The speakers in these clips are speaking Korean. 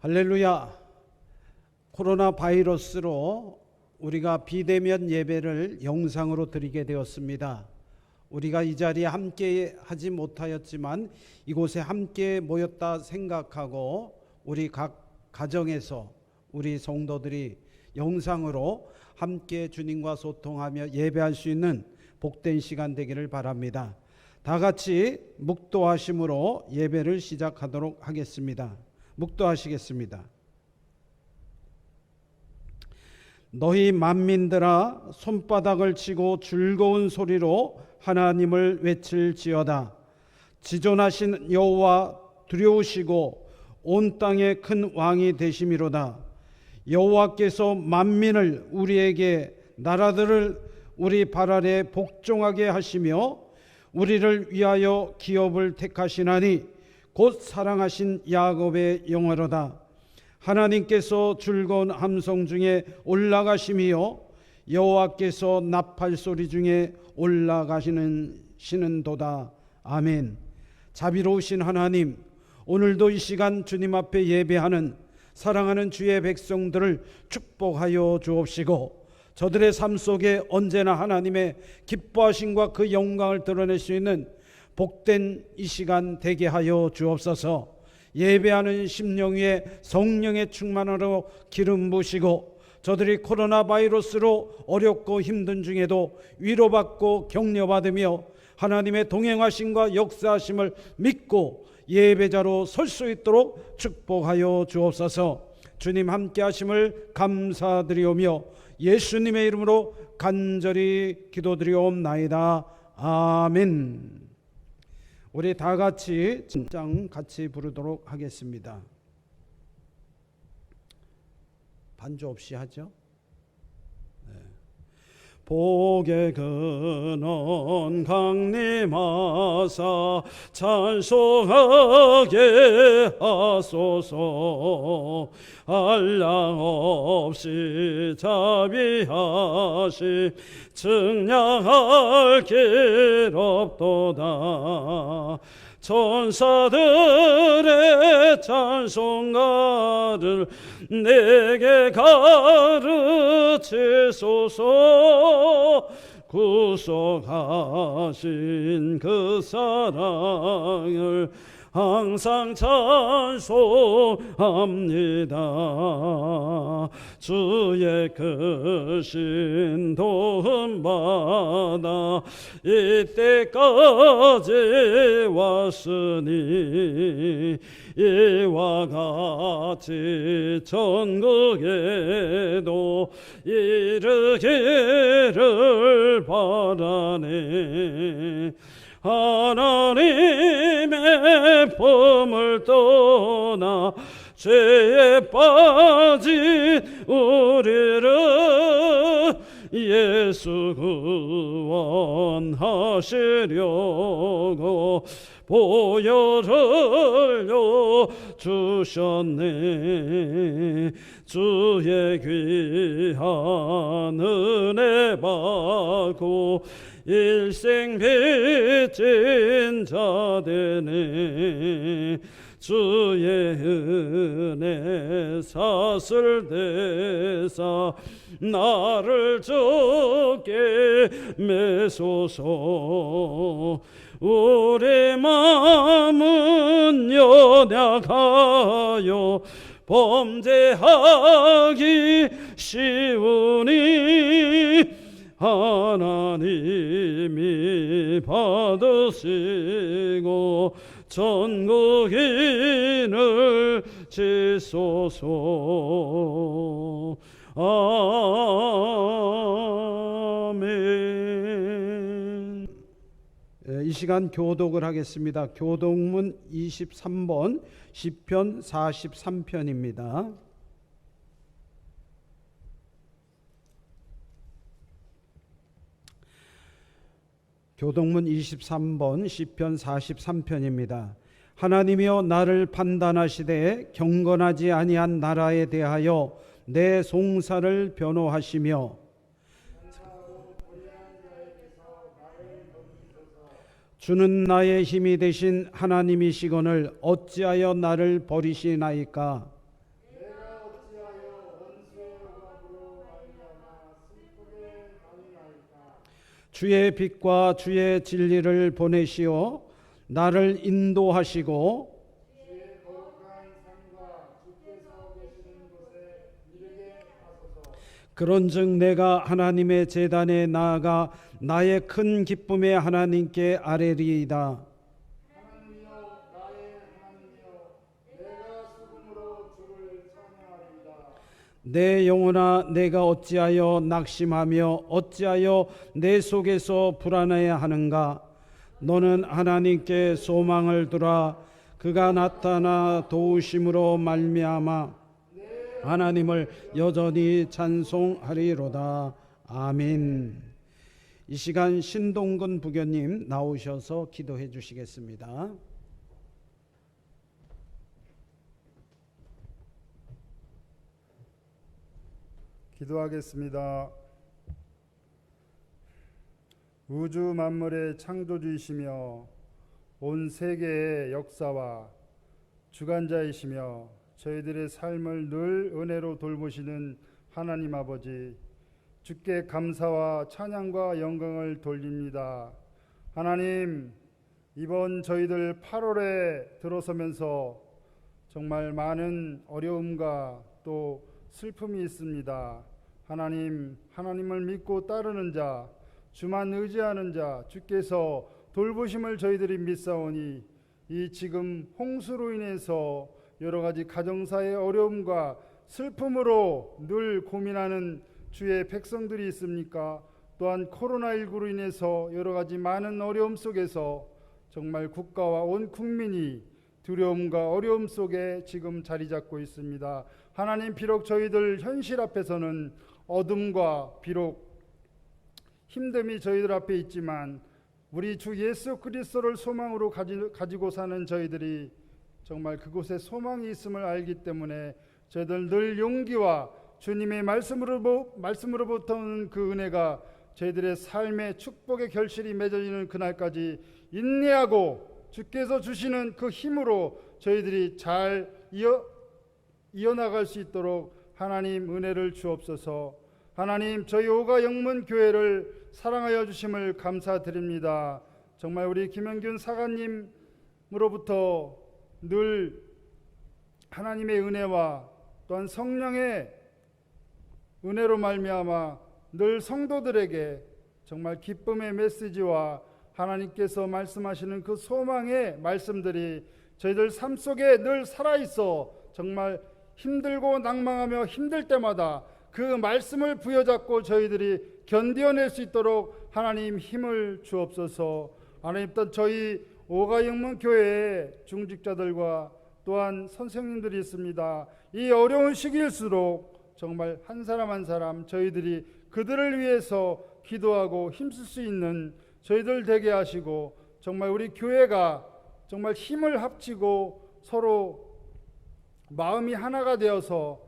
할렐루야. 코로나 바이러스로 우리가 비대면 예배를 영상으로 드리게 되었습니다. 우리가 이 자리에 함께 하지 못하였지만 이곳에 함께 모였다 생각하고 우리 각 가정에서 우리 성도들이 영상으로 함께 주님과 소통하며 예배할 수 있는 복된 시간 되기를 바랍니다. 다 같이 묵도하심으로 예배를 시작하도록 하겠습니다. 묵도하시겠습니다. 너희 만민들아 손바닥을 치고 즐거운 소리로 하나님을 외칠지어다. 지존하신 여호와 두려우시고 온 땅의 큰 왕이 되심이로다. 여호와께서 만민을 우리에게 나라들을 우리 발 아래 복종하게 하시며 우리를 위하여 기업을 택하시나니 곧 사랑하신 야곱의 영화로다. 하나님께서 즐거운 함성 중에 올라가심이요 여호와께서 나팔 소리 중에 올라가시는도다. 아멘. 자비로우신 하나님, 오늘도 이 시간 주님 앞에 예배하는 사랑하는 주의 백성들을 축복하여 주옵시고 저들의 삶 속에 언제나 하나님의 기뻐하심과 그 영광을 드러낼 수 있는 복된 이 시간 되게 하여 주옵소서. 예배하는 심령 위에 성령의 충만으로 기름 부으시고 저들이 코로나 바이러스로 어렵고 힘든 중에도 위로받고 격려받으며 하나님의 동행하심과 역사하심을 믿고 예배자로 설 수 있도록 축복하여 주옵소서. 주님 함께 하심을 감사드리오며 예수님의 이름으로 간절히 기도드리옵나이다. 아멘. 우리 다 같이 진장 같이 부르도록 하겠습니다. 반주 없이 하죠. 네. 복의 근원 강림하사 찬송하게 하소서. 한량 없이 자비하시 측량할 길 없도다. 천사들의 찬송가를 내게 가르치소서. 구속하신 그 사랑을 항상 찬송합니다. 주의 크신 도움 받아 이때까지 왔으니 이와 같이 전국에도 이르기를 바라네. 하나님의 품을 떠나 죄에 빠진 우리를 예수 구원하시려고 보혈을 주셨네. 주의 귀한 은혜 받고 일생 빚진 자 되네. 주의 은혜 사슬대사 나를 주께 매소서. 우리 마음은 연약하여 범죄하기 쉬우니 하나님이 받으시고 전국인을 지소서. 아멘. 이 시간 교독을 하겠습니다. 교독문 23번 시편 43편입니다. 교독문 23번 시편 43편입니다. 하나님이여 나를 판단하시되 경건하지 아니한 나라에 대하여 내 송사를 변호하시며 주는 나의 힘이 되신 하나님이시거늘 어찌하여 나를 버리시나이까. 주의 빛과 주의 진리를 보내시어 나를 인도하시고 그런즉 내가 하나님의 제단에 나아가 나의 큰 기쁨의 하나님께 아뢰리이다. 하나님이여 나의 하나님이여 내가 수금으로 주를 찬양하리이다. 내 영혼아 내가 어찌하여 낙심하며 어찌하여 내 속에서 불안해하는가. 너는 하나님께 소망을 두라. 그가 나타나 도우심으로 말미암아 하나님을 여전히 찬송하리로다. 아멘. 이 시간 신동근 부교님 나오셔서 기도해 주시겠습니다. 기도하겠습니다. 우주 만물의 창조주이시며 온 세계의 역사와 주관자이시며 저희들의 삶을 늘 은혜로 돌보시는 하나님 아버지, 주께 감사와 찬양과 영광을 돌립니다. 하나님, 이번 저희들 8월에 들어서면서 정말 많은 어려움과 또 슬픔이 있습니다. 하나님, 하나님을 믿고 따르는 자, 주만 의지하는 자, 주께서 돌보심을 저희들이 믿사오니 이 지금 홍수로 인해서 여러 가지 가정사의 어려움과 슬픔으로 늘 고민하는 주의 백성들이 있습니까? 또한 코로나19로 인해서 여러 가지 많은 어려움 속에서 정말 국가와 온 국민이 두려움과 어려움 속에 지금 자리 잡고 있습니다. 하나님, 비록 저희들 현실 앞에서는 어둠과 비록 힘듦이 저희들 앞에 있지만 우리 주 예수 그리스도를 소망으로 가지고 사는 저희들이 정말 그곳에 소망이 있음을 알기 때문에 저희들 늘 용기와 주님의 말씀으로부터 오는 그 은혜가 저희들의 삶의 축복의 결실이 맺어지는 그날까지 인내하고 주께서 주시는 그 힘으로 저희들이 잘 이어나갈 수 있도록 하나님 은혜를 주옵소서. 하나님, 저희 오가 영문 교회를 사랑하여 주심을 감사드립니다. 정말 우리 김영균 사관님으로부터 늘 하나님의 은혜와 또한 성령의 은혜로 말미암아 늘 성도들에게 정말 기쁨의 메시지와 하나님께서 말씀하시는 그 소망의 말씀들이 저희들 삶 속에 늘 살아있어 정말 힘들고 낭망하며 힘들 때마다 그 말씀을 부여잡고 저희들이 견뎌낼 수 있도록 하나님 힘을 주옵소서. 하나님, 또 저희 오가영문교회의 중직자들과 또한 선생님들이 있습니다. 이 어려운 시기일수록 정말 한 사람 한 사람 저희들이 그들을 위해서 기도하고 힘쓸 수 있는 저희들 되게 하시고 정말 우리 교회가 정말 힘을 합치고 서로 마음이 하나가 되어서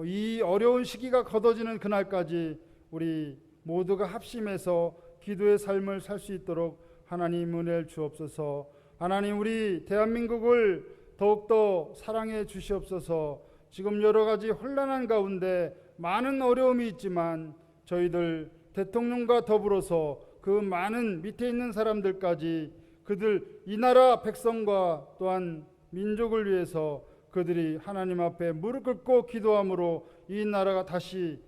이 어려운 시기가 걷어지는 그날까지 우리 모두가 합심해서 기도의 삶을 살 수 있도록 하나님 은혜를 주옵소서. 하나님, 우리 대한민국을 더욱더 사랑해 주시옵소서. 지금 여러 가지 혼란한 가운데 많은 어려움이 있지만 저희들 대통령과 더불어서 그 많은 밑에 있는 사람들까지 그들 이 나라 백성과 또한 민족을 위해서 그들이 하나님 앞에 무릎 꿇고 기도함으로 이 나라가 다시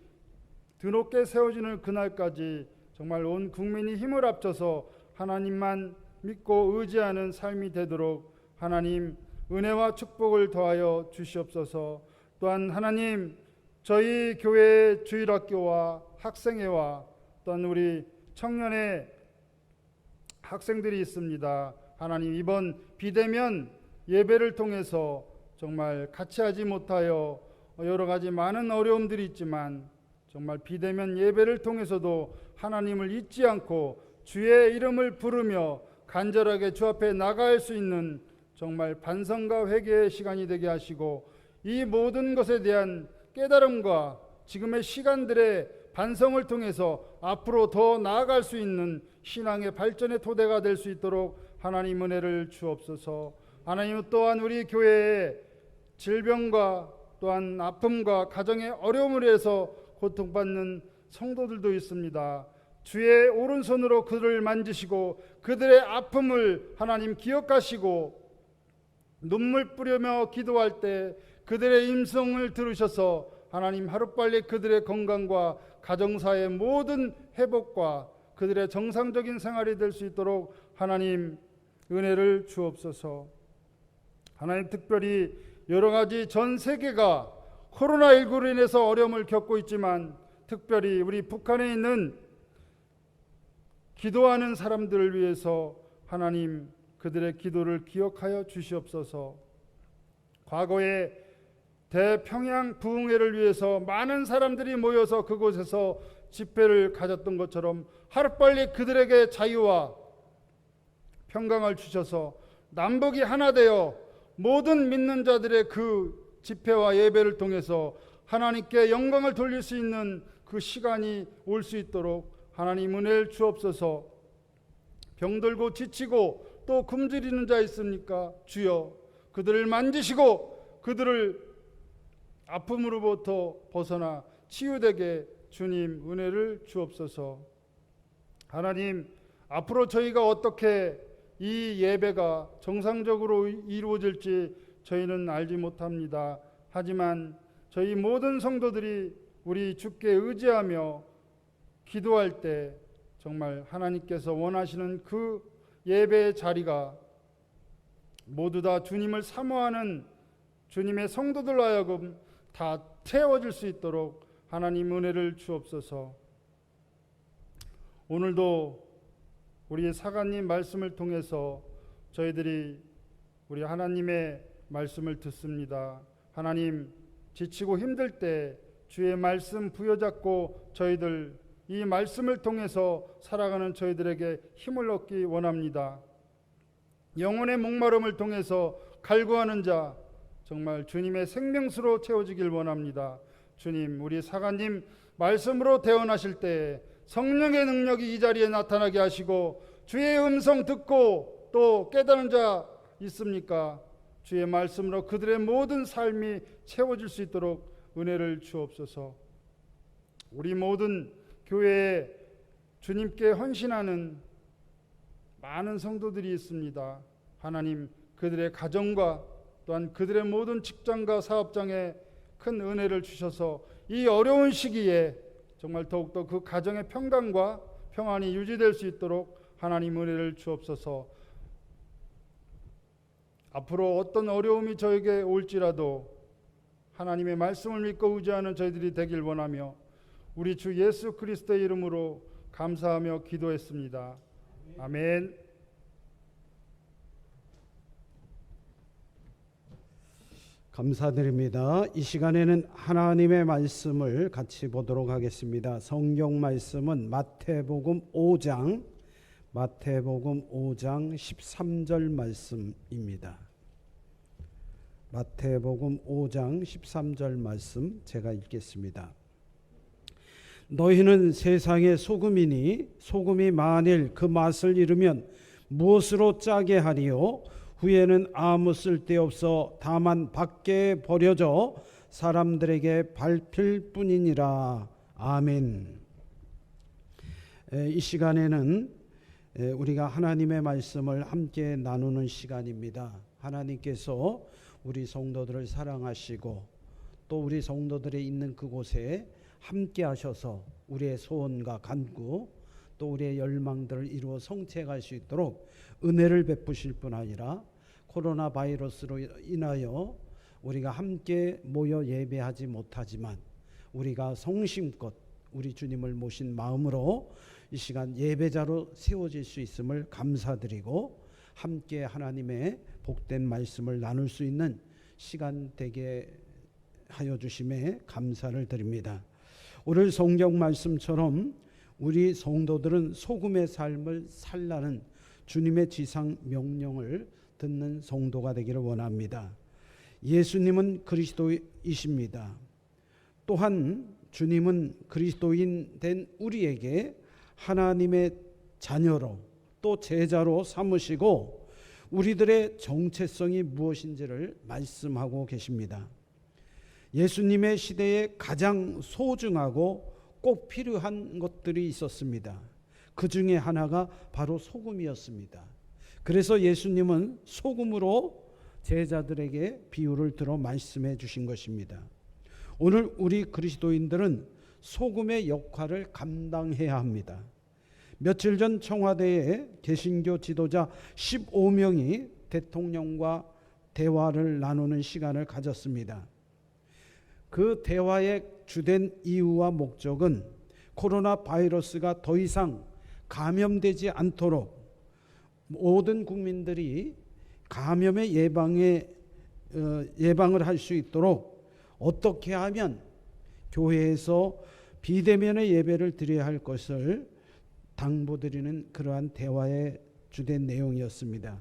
드높게 세워지는 그날까지 정말 온 국민이 힘을 합쳐서 하나님만 믿고 의지하는 삶이 되도록 하나님 은혜와 축복을 더하여 주시옵소서. 또한 하나님, 저희 교회 주일학교와 학생회와 또한 우리 청년의 학생들이 있습니다. 하나님, 이번 비대면 예배를 통해서 정말 같이 하지 못하여 여러 가지 많은 어려움들이 있지만 정말 비대면 예배를 통해서도 하나님을 잊지 않고 주의 이름을 부르며 간절하게 주 앞에 나갈 수 있는 정말 반성과 회개의 시간이 되게 하시고 이 모든 것에 대한 깨달음과 지금의 시간들의 반성을 통해서 앞으로 더 나아갈 수 있는 신앙의 발전의 토대가 될 수 있도록 하나님 은혜를 주옵소서. 하나님, 또한 우리 교회에 질병과 또한 아픔과 가정의 어려움을 해서 고통받는 성도들도 있습니다. 주의 오른손으로 그들을 만지시고 그들의 아픔을 하나님 기억하시고 눈물 뿌리며 기도할 때 그들의 임성을 들으셔서 하나님 하루빨리 그들의 건강과 가정사의 모든 회복과 그들의 정상적인 생활이 될 수 있도록 하나님 은혜를 주옵소서. 하나님 특별히 여러 가지 전 세계가 코로나19로 인해서 어려움을 겪고 있지만 특별히 우리 북한에 있는 기도하는 사람들을 위해서 하나님 그들의 기도를 기억하여 주시옵소서. 과거에 대평양 부흥회를 위해서 많은 사람들이 모여서 그곳에서 집회를 가졌던 것처럼 하루빨리 그들에게 자유와 평강을 주셔서 남북이 하나 되어 모든 믿는 자들의 그 집회와 예배를 통해서 하나님께 영광을 돌릴 수 있는 그 시간이 올 수 있도록 하나님 은혜를 주옵소서. 병들고 지치고 또 굶주리는 자 있습니까? 주여 그들을 만지시고 그들을 아픔으로부터 벗어나 치유되게 주님 은혜를 주옵소서. 하나님 앞으로 저희가 어떻게 이 예배가 정상적으로 이루어질지 저희는 알지 못합니다. 하지만 저희 모든 성도들이 우리 주께 의지하며 기도할 때 정말 하나님께서 원하시는 그 예배의 자리가 모두 다 주님을 사모하는 주님의 성도들로 하여금 다 채워질 수 있도록 하나님 은혜를 주옵소서. 오늘도 우리 사관님 말씀을 통해서 저희들이 우리 하나님의 말씀을 듣습니다. 하나님 지치고 힘들 때 주의 말씀 부여잡고 저희들 이 말씀을 통해서 살아가는 저희들에게 힘을 얻기 원합니다. 영혼의 목마름을 통해서 갈구하는 자 정말 주님의 생명수로 채워지길 원합니다. 주님 우리 사관님 말씀으로 대언하실 때 성령의 능력이 이 자리에 나타나게 하시고 주의 음성 듣고 또 깨달은 자 있습니까? 주의 말씀으로 그들의 모든 삶이 채워질 수 있도록 은혜를 주옵소서. 우리 모든 교회에 주님께 헌신하는 많은 성도들이 있습니다. 하나님 그들의 가정과 또한 그들의 모든 직장과 사업장에 큰 은혜를 주셔서 이 어려운 시기에 정말 더욱더 그 가정의 평강과 평안이 유지될 수 있도록 하나님 은혜를 주옵소서. 앞으로 어떤 어려움이 저에게 올지라도 하나님의 말씀을 믿고 의지하는 저희들이 되길 원하며 우리 주 예수 그리스도의 이름으로 감사하며 기도했습니다. 아멘. 감사드립니다. 이 시간에는 하나님의 말씀을 같이 보도록 하겠습니다. 성경 말씀은 마태복음 5장 13절 말씀입니다. 마태복음 5장 13절 말씀 제가 읽겠습니다. 너희는 세상의 소금이니 소금이 만일 그 맛을 잃으면 무엇으로 짜게 하리요? 후에는 아무 쓸데없어 다만 밖에 버려져 사람들에게 밟힐 뿐이니라. 아멘. 이 시간에는 우리가 하나님의 말씀을 함께 나누는 시간입니다. 하나님께서 우리 성도들을 사랑하시고 또 우리 성도들이 있는 그곳에 함께 하셔서 우리의 소원과 간구 또 우리의 열망들을 이루어 성취할 수 있도록 은혜를 베푸실 뿐 아니라 코로나 바이러스로 인하여 우리가 함께 모여 예배하지 못하지만 우리가 성심껏 우리 주님을 모신 마음으로 이 시간 예배자로 세워질 수 있음을 감사드리고 함께 하나님의 복된 말씀을 나눌 수 있는 시간 되게 하여 주심에 감사를 드립니다. 오늘 성경 말씀처럼 우리 성도들은 소금의 삶을 살라는 주님의 지상 명령을 듣는 성도가 되기를 원합니다. 예수님은 그리스도이십니다. 또한 주님은 그리스도인 된 우리에게 하나님의 자녀로 또 제자로 삼으시고 우리들의 정체성이 무엇인지를 말씀하고 계십니다. 예수님의 시대에 가장 소중하고 꼭 필요한 것들이 있었습니다. 그 중에 하나가 바로 소금이었습니다. 그래서 예수님은 소금으로 제자들에게 비유를 들어 말씀해 주신 것입니다. 오늘 우리 그리스도인들은 소금의 역할을 감당해야 합니다. 며칠 전 청와대에 개신교 지도자 15명이 대통령과 대화를 나누는 시간을 가졌습니다. 그 대화의 주된 이유와 목적은 코로나 바이러스가 더 이상 감염되지 않도록 모든 국민들이 감염의 예방을 할 수 있도록 어떻게 하면 교회에서 비대면의 예배를 드려야 할 것을 당부드리는 그러한 대화의 주된 내용이었습니다.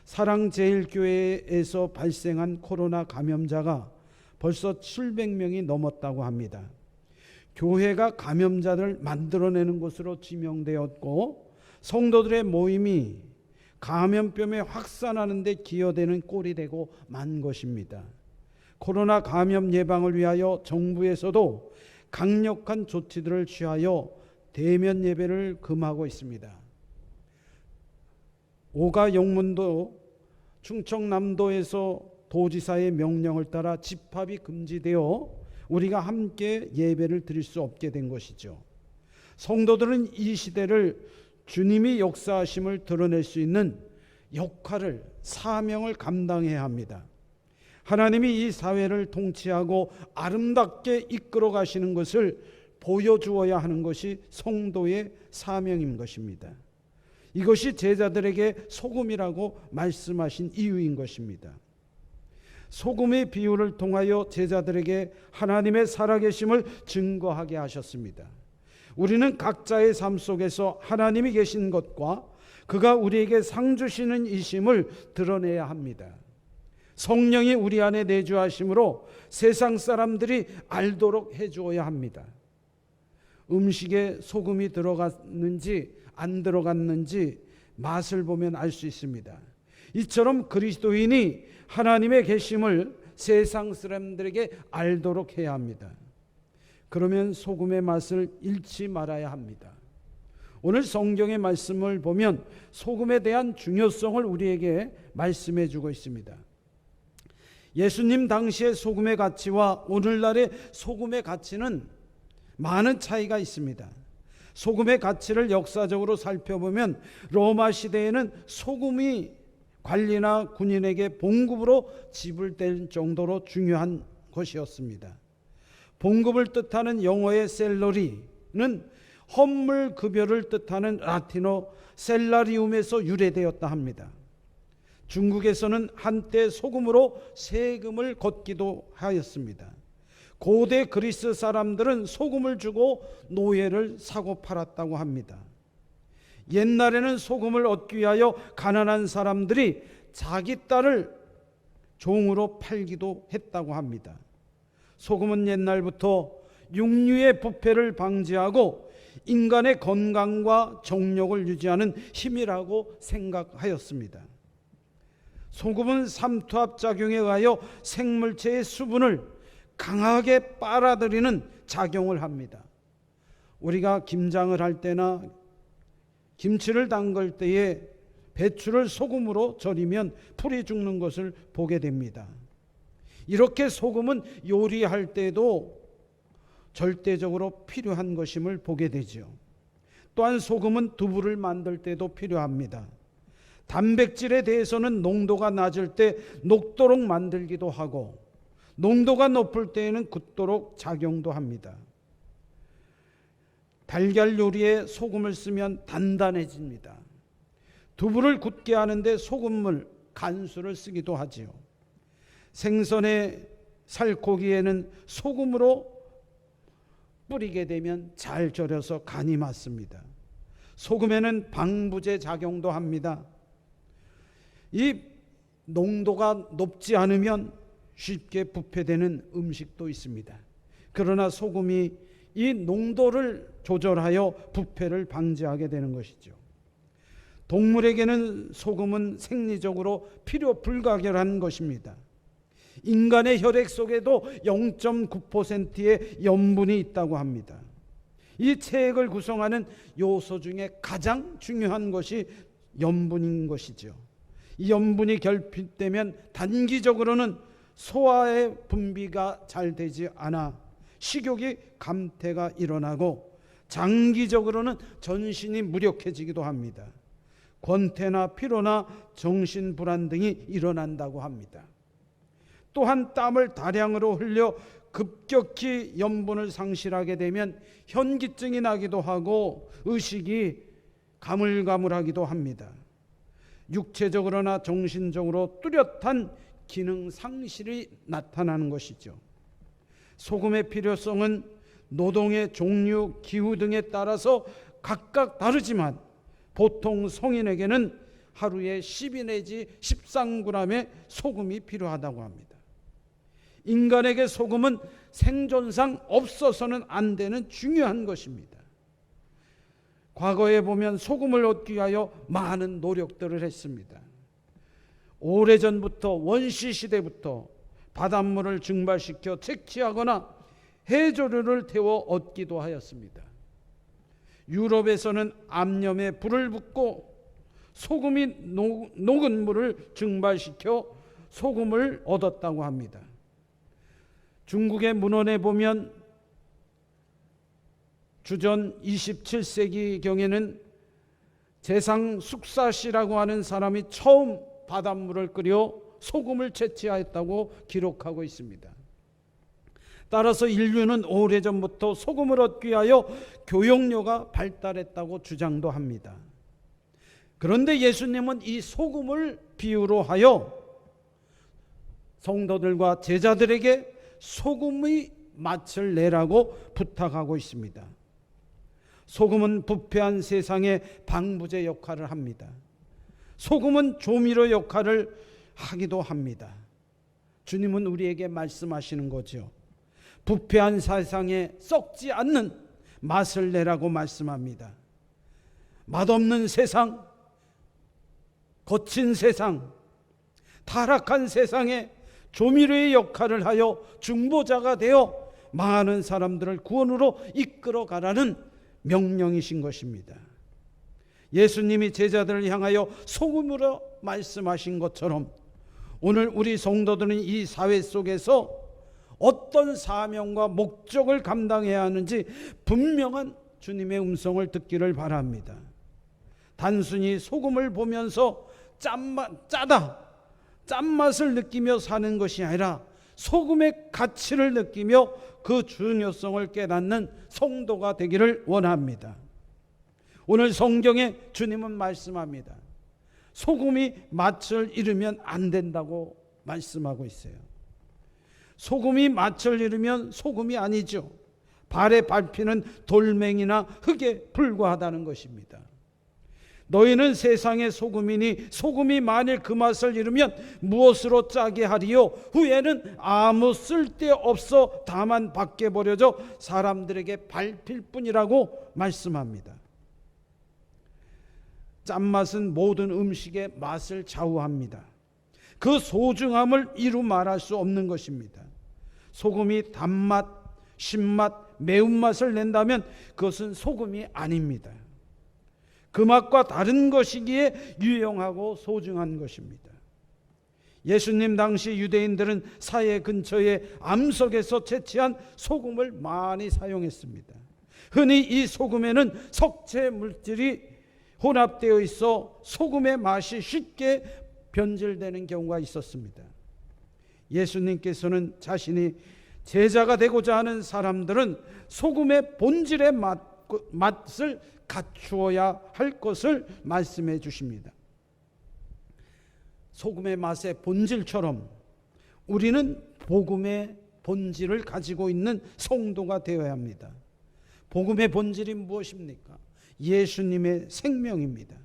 사랑제일교회에서 발생한 코로나 감염자가 벌써 700명이 넘었다고 합니다. 교회가 감염자를 만들어내는 곳으로 지명되었고 성도들의 모임이 감염병의 확산하는 데 기여되는 꼴이 되고 만 것입니다. 코로나 감염 예방을 위하여 정부에서도 강력한 조치들을 취하여 대면 예배를 금하고 있습니다. 오가 영문도 충청남도에서 도지사의 명령을 따라 집합이 금지되어 우리가 함께 예배를 드릴 수 없게 된 것이죠. 성도들은 이 시대를 주님이 역사하심을 드러낼 수 있는 역할을, 사명을 감당해야 합니다. 하나님이 이 사회를 통치하고 아름답게 이끌어 가시는 것을 보여주어야 하는 것이 성도의 사명인 것입니다. 이것이 제자들에게 소금이라고 말씀하신 이유인 것입니다. 소금의 비유를 통하여 제자들에게 하나님의 살아계심을 증거하게 하셨습니다. 우리는 각자의 삶 속에서 하나님이 계신 것과 그가 우리에게 상 주시는 이심을 드러내야 합니다. 성령이 우리 안에 내주하심으로 세상 사람들이 알도록 해주어야 합니다. 음식에 소금이 들어갔는지 안 들어갔는지 맛을 보면 알 수 있습니다. 이처럼 그리스도인이 하나님의 계심을 세상 사람들에게 알도록 해야 합니다. 그러면 소금의 맛을 잃지 말아야 합니다. 오늘 성경의 말씀을 보면 소금에 대한 중요성을 우리에게 말씀해 주고 있습니다. 예수님 당시의 소금의 가치와 오늘날의 소금의 가치는 많은 차이가 있습니다. 소금의 가치를 역사적으로 살펴보면 로마 시대에는 소금이 관리나 군인에게 봉급으로 지불될 정도로 중요한 것이었습니다. 봉급을 뜻하는 영어의 셀러리는 헌물 급여를 뜻하는 라틴어 셀라리움에서 유래되었다 합니다. 중국에서는 한때 소금으로 세금을 걷기도 하였습니다. 고대 그리스 사람들은 소금을 주고 노예를 사고 팔았다고 합니다. 옛날에는 소금을 얻기 위하여 가난한 사람들이 자기 딸을 종으로 팔기도 했다고 합니다. 소금은 옛날부터 육류의 부패를 방지하고 인간의 건강과 정력을 유지하는 힘이라고 생각하였습니다. 소금은 삼투압 작용에 의하여 생물체의 수분을 강하게 빨아들이는 작용을 합니다. 우리가 김장을 할 때나 김치를 담글 때에 배추를 소금으로 절이면 풀이 죽는 것을 보게 됩니다. 이렇게 소금은 요리할 때도 절대적으로 필요한 것임을 보게 되죠. 또한 소금은 두부를 만들 때도 필요합니다. 단백질에 대해서는 농도가 낮을 때 녹도록 만들기도 하고 농도가 높을 때에는 굳도록 작용도 합니다. 달걀 요리에 소금을 쓰면 단단해집니다. 두부를 굳게 하는데 소금물, 간수를 쓰기도 하지요. 생선의 살코기에는 소금으로 뿌리게 되면 잘 절여서 간이 맞습니다. 소금에는 방부제 작용도 합니다. 이 농도가 높지 않으면 쉽게 부패되는 음식도 있습니다. 그러나 소금이 이 농도를 조절하여 부패를 방지하게 되는 것이죠. 동물에게는 소금은 생리적으로 필요 불가결한 것입니다. 인간의 혈액 속에도 0.9%의 염분이 있다고 합니다. 이 체액을 구성하는 요소 중에 가장 중요한 것이 염분인 것이죠. 이 염분이 결핍되면 단기적으로는 소화의 분비가 잘 되지 않아 식욕이 감퇴가 일어나고 장기적으로는 전신이 무력해지기도 합니다. 권태나 피로나 정신불안 등이 일어난다고 합니다. 또한 땀을 다량으로 흘려 급격히 염분을 상실하게 되면 현기증이 나기도 하고 의식이 가물가물하기도 합니다. 육체적으로나 정신적으로 뚜렷한 기능 상실이 나타나는 것이죠. 소금의 필요성은 노동의 종류, 기후 등에 따라서 각각 다르지만 보통 성인에게는 하루에 12 내지 13g의 소금이 필요하다고 합니다. 인간에게 소금은 생존상 없어서는 안 되는 중요한 것입니다. 과거에 보면 소금을 얻기 위하여 많은 노력들을 했습니다. 오래전부터 원시 시대부터 바닷물을 증발시켜 채취하거나 해조류를 태워 얻기도 하였습니다. 유럽에서는 암염에 불을 붓고 소금이 녹은 물을 증발시켜 소금을 얻었다고 합니다. 중국의 문헌에 보면 주전 27세기경에는 제상 숙사시라고 하는 사람이 처음 바닷물을 끓여 소금을 채취하였다고 기록하고 있습니다. 따라서 인류는 오래전부터 소금을 얻기 위하여 교역료가 발달했다고 주장도 합니다. 그런데 예수님은 이 소금을 비유로 하여 성도들과 제자들에게 소금의 맛을 내라고 부탁하고 있습니다. 소금은 부패한 세상의 방부제 역할을 합니다. 소금은 조미료 역할을 하기도 합니다. 주님은 우리에게 말씀하시는 거죠. 부패한 세상에 썩지 않는 맛을 내라고 말씀합니다. 맛없는 세상, 거친 세상, 타락한 세상에 조미료의 역할을 하여 중보자가 되어 많은 사람들을 구원으로 이끌어 가라는 명령이신 것입니다. 예수님이 제자들을 향하여 소금으로 말씀하신 것처럼 오늘 우리 성도들은 이 사회 속에서 어떤 사명과 목적을 감당해야 하는지 분명한 주님의 음성을 듣기를 바랍니다. 단순히 소금을 보면서 짜다, 짠맛을 느끼며 사는 것이 아니라 소금의 가치를 느끼며 그 중요성을 깨닫는 성도가 되기를 원합니다. 오늘 성경에 주님은 말씀합니다. 소금이 맛을 잃으면 안 된다고 말씀하고 있어요. 소금이 맛을 잃으면 소금이 아니죠. 발에 밟히는 돌멩이나 흙에 불과하다는 것입니다. 너희는 세상의 소금이니 소금이 만일 그 맛을 잃으면 무엇으로 짜게 하리요? 후에는 아무 쓸데없어 다만 밖에 버려져 사람들에게 밟힐 뿐이라고 말씀합니다. 짠맛은 모든 음식의 맛을 좌우합니다. 그 소중함을 이루 말할 수 없는 것입니다. 소금이 단맛, 신맛, 매운맛을 낸다면 그것은 소금이 아닙니다. 그 맛과 다른 것이기에 유용하고 소중한 것입니다. 예수님 당시 유대인들은 사해 근처의 암석에서 채취한 소금을 많이 사용했습니다. 흔히 이 소금에는 석재 물질이 혼합되어 있어 소금의 맛이 쉽게 변질되는 경우가 있었습니다. 예수님께서는 자신이 제자가 되고자 하는 사람들은 소금의 본질의 맛을 갖추어야 할 것을 말씀해 주십니다. 소금의 맛의 본질처럼 우리는 복음의 본질을 가지고 있는 성도가 되어야 합니다. 복음의 본질이 무엇입니까? 예수님의 생명입니다.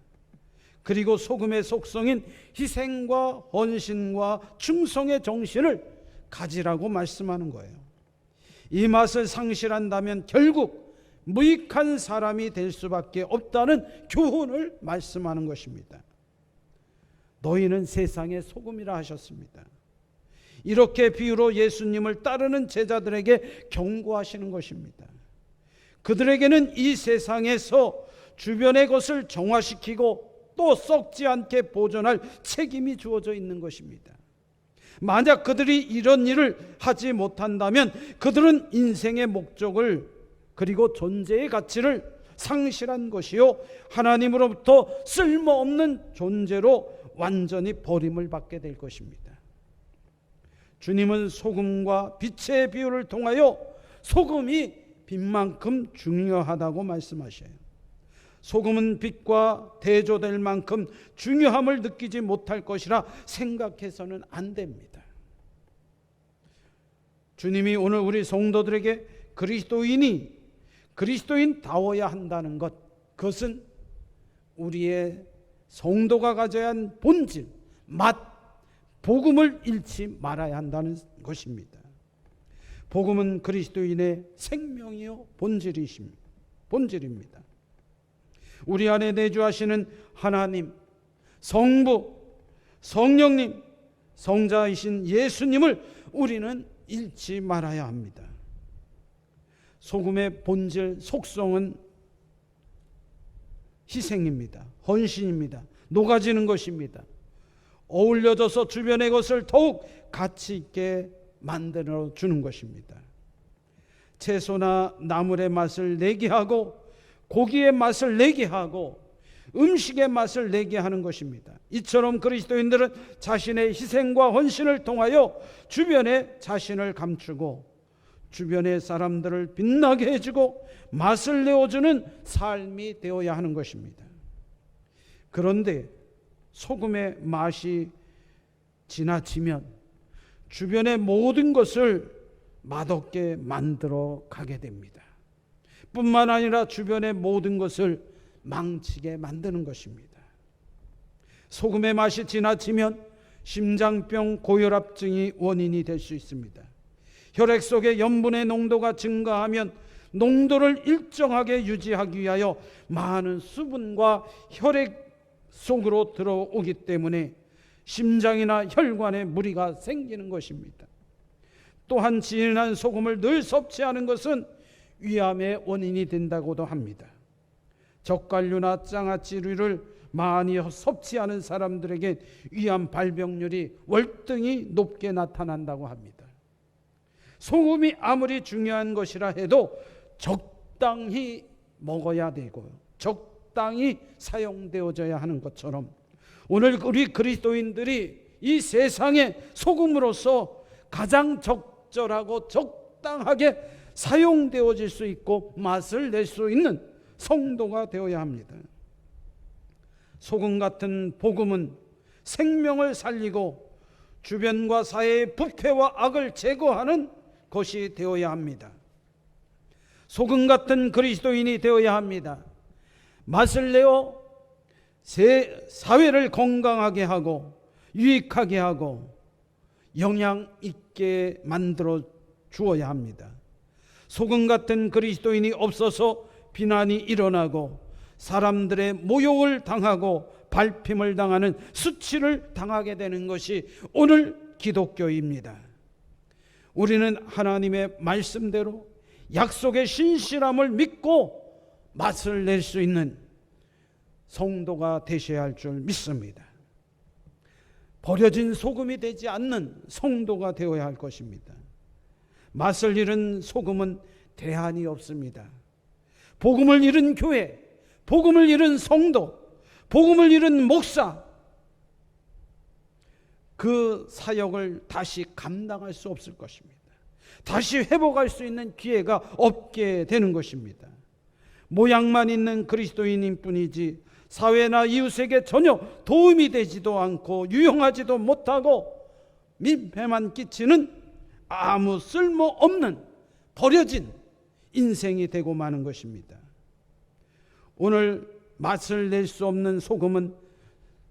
그리고 소금의 속성인 희생과 헌신과 충성의 정신을 가지라고 말씀하는 거예요. 이 맛을 상실한다면 결국 무익한 사람이 될 수밖에 없다는 교훈을 말씀하는 것입니다. 너희는 세상의 소금이라 하셨습니다. 이렇게 비유로 예수님을 따르는 제자들에게 경고하시는 것입니다. 그들에게는 이 세상에서 주변의 것을 정화시키고 또 썩지 않게 보존할 책임이 주어져 있는 것입니다. 만약 그들이 이런 일을 하지 못한다면 그들은 인생의 목적을 그리고 존재의 가치를 상실한 것이요, 하나님으로부터 쓸모없는 존재로 완전히 버림을 받게 될 것입니다. 주님은 소금과 빛의 비유를 통하여 소금이 빛만큼 중요하다고 말씀하셔요. 소금은 빛과 대조될 만큼 중요함을 느끼지 못할 것이라 생각해서는 안 됩니다. 주님이 오늘 우리 성도들에게 그리스도인다워야 한다는 것, 그것은 우리의 성도가 가져야 하는 본질, 맛, 복음을 잃지 말아야 한다는 것입니다. 복음은 그리스도인의 생명이요 본질입니다. 우리 안에 내주하시는 하나님, 성부, 성령님, 성자이신 예수님을 우리는 잃지 말아야 합니다. 소금의 본질, 속성은 희생입니다. 헌신입니다. 녹아지는 것입니다. 어울려져서 주변의 것을 더욱 가치 있게 만들어 주는 것입니다. 채소나 나물의 맛을 내게 하고 고기의 맛을 내게 하고 음식의 맛을 내게 하는 것입니다. 이처럼 그리스도인들은 자신의 희생과 헌신을 통하여 주변에 자신을 감추고 주변의 사람들을 빛나게 해주고 맛을 내어주는 삶이 되어야 하는 것입니다. 그런데 소금의 맛이 지나치면 주변의 모든 것을 맛없게 만들어 가게 됩니다. 뿐만 아니라 주변의 모든 것을 망치게 만드는 것입니다. 소금의 맛이 지나치면 심장병, 고혈압증이 원인이 될 수 있습니다. 혈액 속의 염분의 농도가 증가하면 농도를 일정하게 유지하기 위하여 많은 수분과 혈액 속으로 들어오기 때문에 심장이나 혈관에 무리가 생기는 것입니다. 또한 진한 소금을 늘 섭취하는 것은 위암의 원인이 된다고도 합니다. 젓갈류나 장아찌류를 많이 섭취하는 사람들에게 위암 발병률이 월등히 높게 나타난다고 합니다. 소금이 아무리 중요한 것이라 해도 적당히 먹어야 되고요, 적당히 사용되어져야 하는 것처럼 오늘 우리 그리스도인들이 이 세상의 소금으로서 가장 적절하고 적당하게 사용되어질 수 있고 맛을 낼 수 있는 성도가 되어야 합니다. 소금 같은 복음은 생명을 살리고 주변과 사회의 부패와 악을 제거하는 것이 되어야 합니다. 소금 같은 그리스도인이 되어야 합니다. 맛을 내어 사회를 건강하게 하고 유익하게 하고 영양 있게 만들어 주어야 합니다. 소금 같은 그리스도인이 없어서 비난이 일어나고 사람들의 모욕을 당하고 발핌을 당하는 수치를 당하게 되는 것이 오늘 기독교입니다. 우리는 하나님의 말씀대로 약속의 신실함을 믿고 맛을 낼 수 있는 성도가 되셔야 할 줄 믿습니다. 버려진 소금이 되지 않는 성도가 되어야 할 것입니다. 맛을 잃은 소금은 대안이 없습니다. 복음을 잃은 교회, 복음을 잃은 성도, 복음을 잃은 목사, 그 사역을 다시 감당할 수 없을 것입니다. 다시 회복할 수 있는 기회가 없게 되는 것입니다. 모양만 있는 그리스도인인 뿐이지 사회나 이웃에게 전혀 도움이 되지도 않고 유용하지도 못하고 민폐만 끼치는 아무 쓸모없는 버려진 인생이 되고 마는 것입니다. 오늘 맛을 낼 수 없는 소금은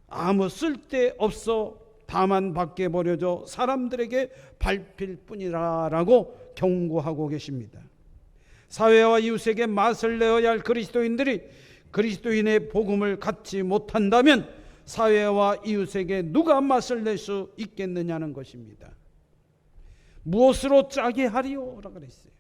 아무 쓸데없어 다만 밖에 버려져 사람들에게 밟힐 뿐이라고 경고하고 계십니다. 사회와 이웃에게 맛을 내어야 할 그리스도인들이 그리스도인의 복음을 갖지 못한다면 사회와 이웃에게 누가 맛을 낼 수 있겠느냐는 것입니다. 무엇으로 짜게 하리오? 라고 그랬어요.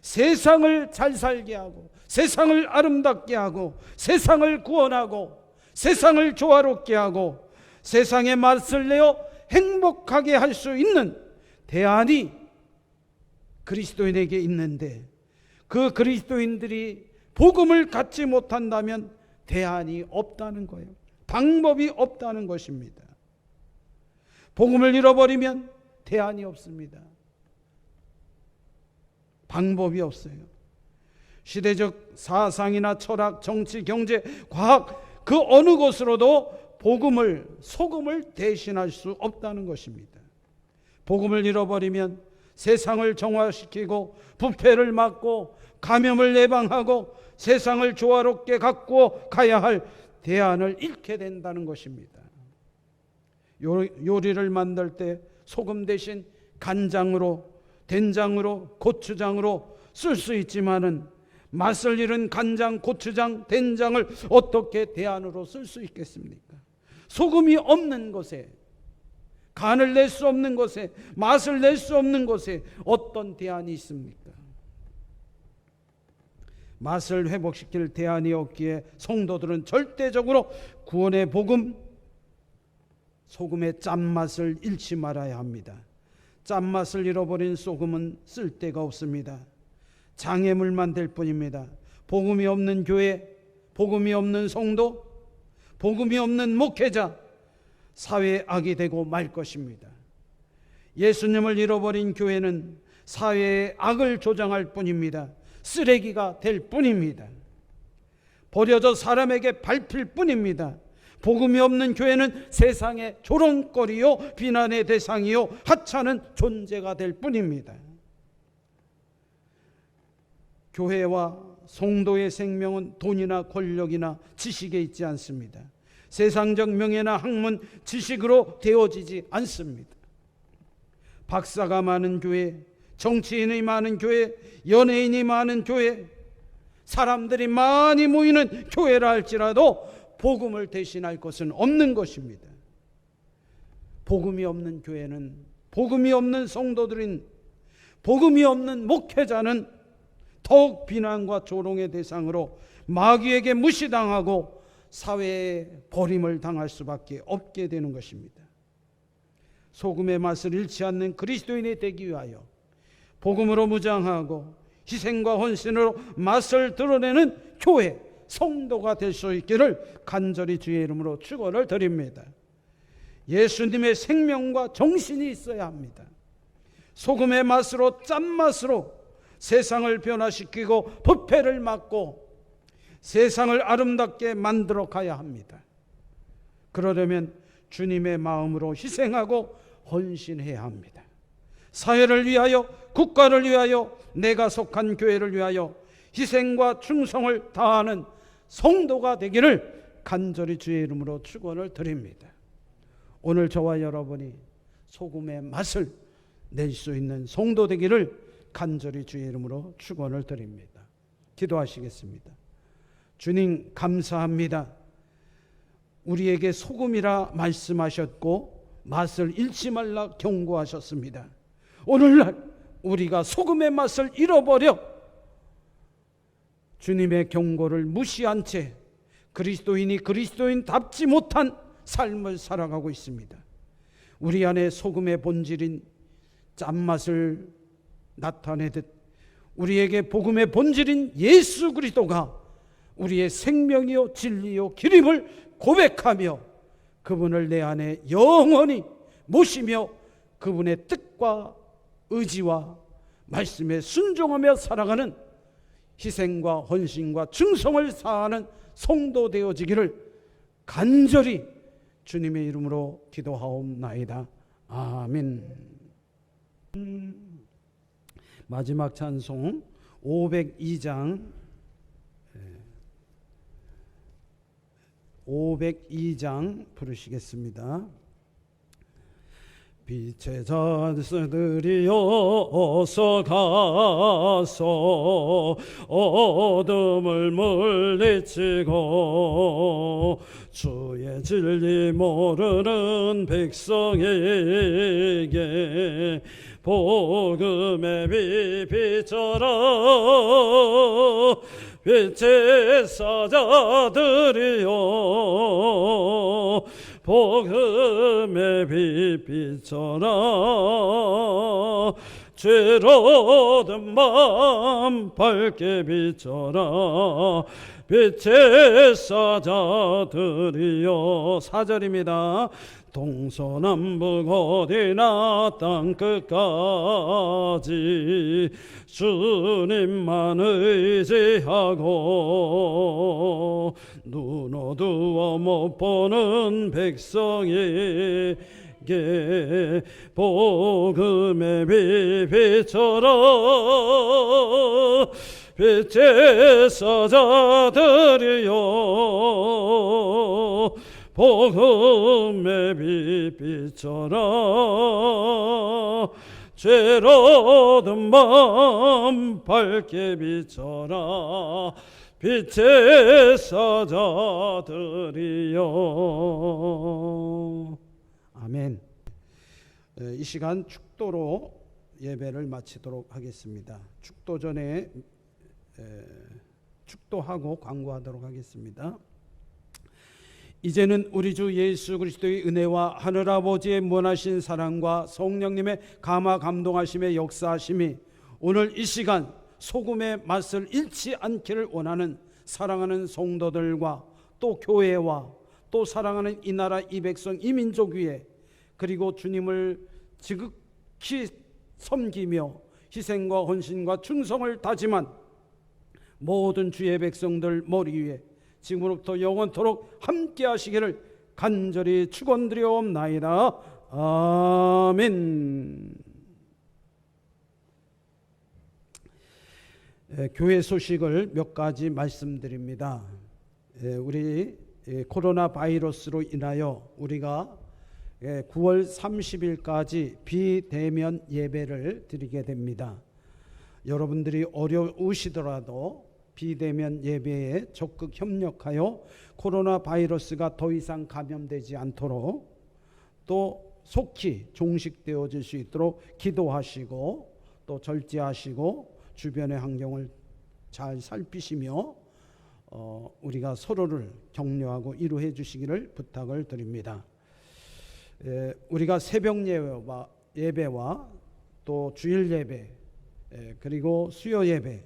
세상을 잘 살게 하고 세상을 아름답게 하고 세상을 구원하고 세상을 조화롭게 하고 세상의 맛을 내어 행복하게 할 수 있는 대안이 그리스도인에게 있는데, 그 그리스도인들이 복음을 갖지 못한다면 대안이 없다는 거예요. 방법이 없다는 것입니다. 복음을 잃어버리면 대안이 없습니다. 방법이 없어요. 시대적 사상이나 철학, 정치, 경제, 과학 그 어느 곳으로도 복음을, 소금을 대신할 수 없다는 것입니다. 복음을 잃어버리면 세상을 정화시키고 부패를 막고 감염을 예방하고 세상을 조화롭게 갖고 가야 할 대안을 잃게 된다는 것입니다. 요리를 만들 때 소금 대신 간장으로, 된장으로, 고추장으로 쓸 수 있지만은 맛을 잃은 간장, 고추장, 된장을 어떻게 대안으로 쓸 수 있겠습니까? 소금이 없는 곳에, 간을 낼 수 없는 곳에, 맛을 낼 수 없는 곳에 어떤 대안이 있습니까? 맛을 회복시킬 대안이 없기에 성도들은 절대적으로 구원의 복음, 소금의 짠맛을 잃지 말아야 합니다. 짠맛을 잃어버린 소금은 쓸데가 없습니다. 장애물만 될 뿐입니다. 복음이 없는 교회, 복음이 없는 성도, 복음이 없는 목회자, 사회의 악이 되고 말 것입니다. 예수님을 잃어버린 교회는 사회의 악을 조장할 뿐입니다. 쓰레기가 될 뿐입니다. 버려져 사람에게 밟힐 뿐입니다. 복음이 없는 교회는 세상의 조롱거리요, 비난의 대상이요, 하찮은 존재가 될 뿐입니다. 교회와 성도의 생명은 돈이나 권력이나 지식에 있지 않습니다. 세상적 명예나 학문, 지식으로 되어지지 않습니다. 박사가 많은 교회, 정치인이 많은 교회, 연예인이 많은 교회, 사람들이 많이 모이는 교회라 할지라도 복음을 대신할 것은 없는 것입니다. 복음이 없는 교회는, 복음이 없는 성도들인, 복음이 없는 목회자는 더욱 비난과 조롱의 대상으로 마귀에게 무시당하고 사회에 버림을 당할 수밖에 없게 되는 것입니다. 소금의 맛을 잃지 않는 그리스도인이 되기 위하여 복음으로 무장하고 희생과 헌신으로 맛을 드러내는 교회, 성도가 될 수 있기를 간절히 주의 이름으로 축원을 드립니다. 예수님의 생명과 정신이 있어야 합니다. 소금의 맛으로, 짠맛으로 세상을 변화시키고 부패를 막고 세상을 아름답게 만들어 가야 합니다. 그러려면 주님의 마음으로 희생하고 헌신해야 합니다. 사회를 위하여, 국가를 위하여, 내가 속한 교회를 위하여 희생과 충성을 다하는 성도가 되기를 간절히 주의 이름으로 축원을 드립니다. 오늘 저와 여러분이 소금의 맛을 낼 수 있는 성도 되기를 간절히 주의 이름으로 축원을 드립니다. 기도하시겠습니다. 주님 감사합니다. 우리에게 소금이라 말씀하셨고 맛을 잃지 말라 경고하셨습니다. 오늘날 우리가 소금의 맛을 잃어버려 주님의 경고를 무시한 채 그리스도인이 그리스도인답지 못한 삶을 살아가고 있습니다. 우리 안에 소금의 본질인 짠맛을 나타내듯 우리에게 복음의 본질인 예수 그리스도가 우리의 생명이요 진리요 길임을 고백하며 그분을 내 안에 영원히 모시며 그분의 뜻과 의지와 말씀에 순종하며 살아가는 희생과 헌신과 충성을 다하는 성도 되어지기를 간절히 주님의 이름으로 기도하옵나이다. 아멘. 마지막 찬송 502장 502장 부르시겠습니다. 빛의 자들이여 어서 가서 어둠을 물리치고 주의 진리 모르는 백성에게 복음의 빛 비춰라. 빛의 사자들이여 복음의 빛 비춰라. 죄로 든 마음 밝게 비춰라. 빛의 사자들이여. 4절입니다. 동서남북 어디나 땅끝까지 주님만 의지하고 눈 어두워 못 보는 백성에게 복음의 빛 비춰라. 빛의 사자들이여 복음의 빛 비춰라. 죄로 든 마음 밝게 비춰라. 빛의 사자들이여. 아멘. 이 시간 축도로 예배를 마치도록 하겠습니다. 축도 전에 축도하고 광고하도록 하겠습니다. 이제는 우리 주 예수 그리스도의 은혜와 하늘아버지의 무한하신 사랑과 성령님의 감화 감동하심의 역사하심이 오늘 이 시간 소금의 맛을 잃지 않기를 원하는 사랑하는 성도들과 또 교회와 또 사랑하는 이 나라 이 백성 이 민족 위에 그리고 주님을 지극히 섬기며 희생과 헌신과 충성을 다짐한 모든 주의 백성들 머리 위에 지금부터 영원토록 함께 하시기를 간절히 축원드리옵나이다. 아멘. 교회 소식을 몇 가지 말씀드립니다. 우리 코로나 바이러스로 인하여 우리가 9월 30일까지 비대면 예배를 드리게 됩니다. 여러분들이 어려우시더라도 비대면 예배에 적극 협력하여 코로나 바이러스가 더 이상 감염되지 않도록 또 속히 종식되어질 수 있도록 기도하시고 또 절제하시고 주변의 환경을 잘 살피시며 우리가 서로를 격려하고 위로해 주시기를 부탁을 드립니다. 우리가 새벽 예배와 또 주일 예배 그리고 수요 예배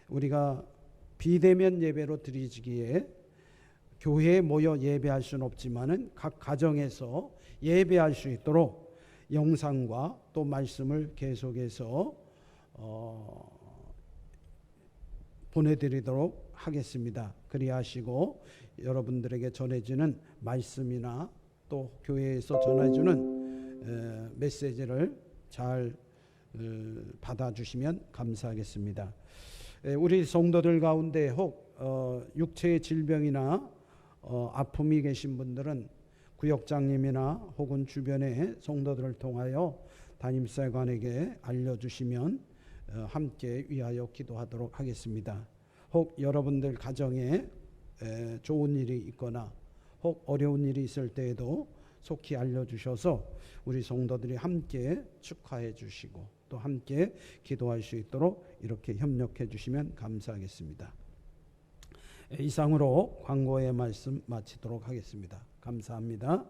우리가 비대면 예배로 드리기에 교회에 모여 예배할 수는 없지만은 각 가정에서 예배할 수 있도록 영상과 또 말씀을 계속해서 보내드리도록 하겠습니다. 그리하시고 여러분들에게 전해지는 말씀이나 또 교회에서 전해주는 메시지를 잘 받아주시면 감사하겠습니다. 우리 성도들 가운데 혹 육체의 질병이나 아픔이 계신 분들은 구역장님이나 혹은 주변의 성도들을 통하여 담임사관에게 알려주시면 함께 위하여 기도하도록 하겠습니다. 혹 여러분들 가정에 좋은 일이 있거나 혹 어려운 일이 있을 때에도 속히 알려주셔서 우리 성도들이 함께 축하해 주시고 또 함께 기도할 수 있도록 이렇게 협력해 주시면 감사하겠습니다. 이상으로 광고의 말씀 마치도록 하겠습니다. 감사합니다.